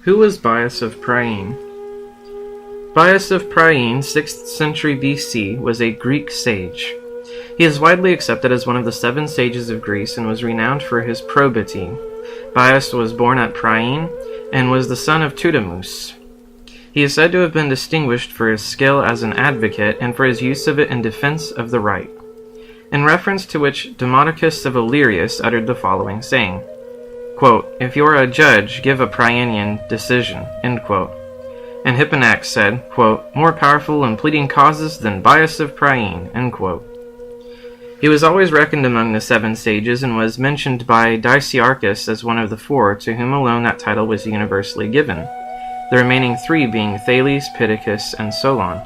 Who was Bias of Priene? Bias of Priene, 6th century B.C., was a Greek sage. He is widely accepted as one of the 7 sages of Greece and was renowned for his probity. Bias was born at Priene and was the son of Tudamus. He is said to have been distinguished for his skill as an advocate and for his use of it in defense of the right. In reference to which Demodocus of Illyrius uttered the following saying, quote, "If you are a judge, give a Prienian decision," end quote. And Hipponax said, quote, "More powerful in pleading causes than Bias of Priene," end quote. He was always reckoned among the 7 sages and was mentioned by Dicaearchus as one of the 4 to whom alone that title was universally given, the remaining 3 being Thales, Pittacus, and Solon.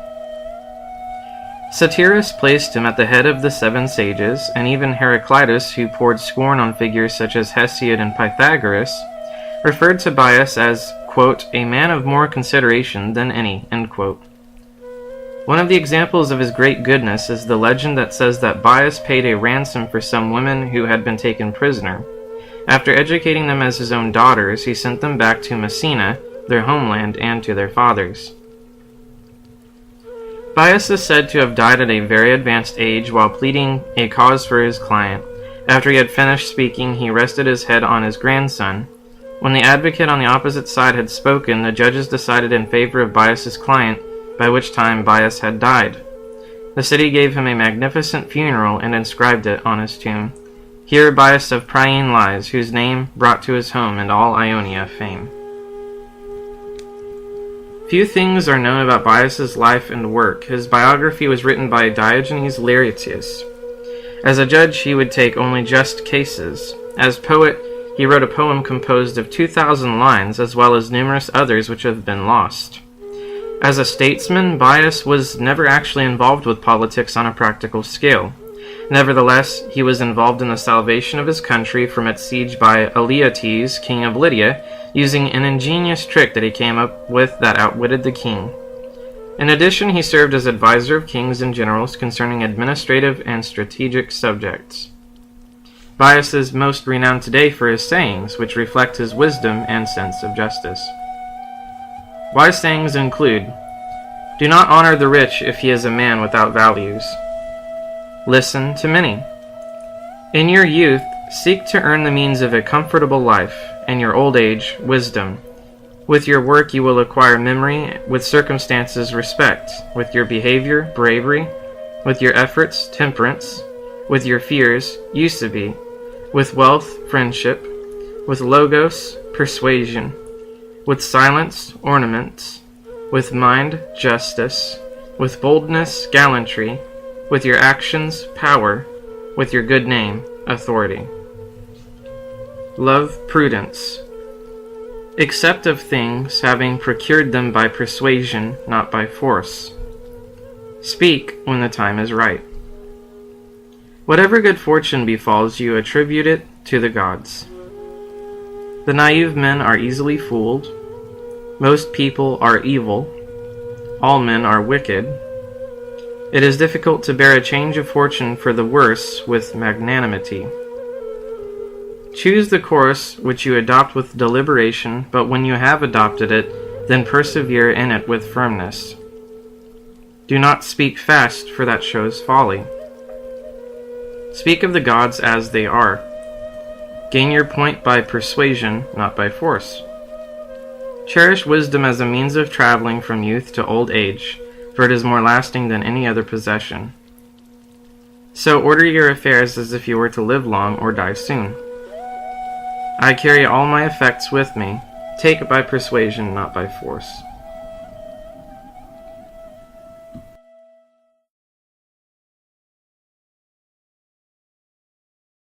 Satyrus placed him at the head of the 7 sages, and even Heraclitus, who poured scorn on figures such as Hesiod and Pythagoras, referred to Bias as, quote, "a man of more consideration than any," end quote. One of the examples of his great goodness is the legend that says that Bias paid a ransom for some women who had been taken prisoner. After educating them as his own daughters, he sent them back to Messina, their homeland, and to their fathers. Bias is said to have died at a very advanced age while pleading a cause for his client. After he had finished speaking, he rested his head on his grandson. When the advocate on the opposite side had spoken, the judges decided in favor of Bias's client, by which time Bias had died. The city gave him a magnificent funeral and inscribed it on his tomb, "Here Bias of Priene lies, whose name brought to his home and all Ionia fame." Few things are known about Bias's life and work. His biography was written by Diogenes Laertius. As a judge, he would take only just cases. As poet, he wrote a poem composed of 2,000 lines, as well as numerous others which have been lost. As a statesman, Bias was never actually involved with politics on a practical scale. Nevertheless, he was involved in the salvation of his country from its siege by Aleates, king of Lydia, using an ingenious trick that he came up with that outwitted the king. In addition, he served as advisor of kings and generals concerning administrative and strategic subjects. Bias is most renowned today for his sayings, which reflect his wisdom and sense of justice. Wise sayings include, "Do not honor the rich if he is a man without values. Listen to many. In your youth, seek to earn the means of a comfortable life, and your old age, wisdom. With your work you will acquire memory, with circumstances respect, with your behavior, bravery, with your efforts, temperance, with your fears, eusebe, with wealth, friendship, with logos, persuasion, with silence, ornaments, with mind, justice, with boldness, gallantry, with your actions, power, with your good name, authority. Love prudence. Accept of things, having procured them by persuasion, not by force. Speak when the time is right. Whatever good fortune befalls you, attribute it to the gods. The naive men are easily fooled. Most people are evil. All men are wicked. It is difficult to bear a change of fortune for the worse with magnanimity. Choose the course which you adopt with deliberation, but when you have adopted it, then persevere in it with firmness. Do not speak fast, for that shows folly. Speak of the gods as they are. Gain your point by persuasion, not by force. Cherish wisdom as a means of traveling from youth to old age, for it is more lasting than any other possession. So order your affairs as if you were to live long or die soon. I carry all my effects with me. Take it by persuasion, not by force.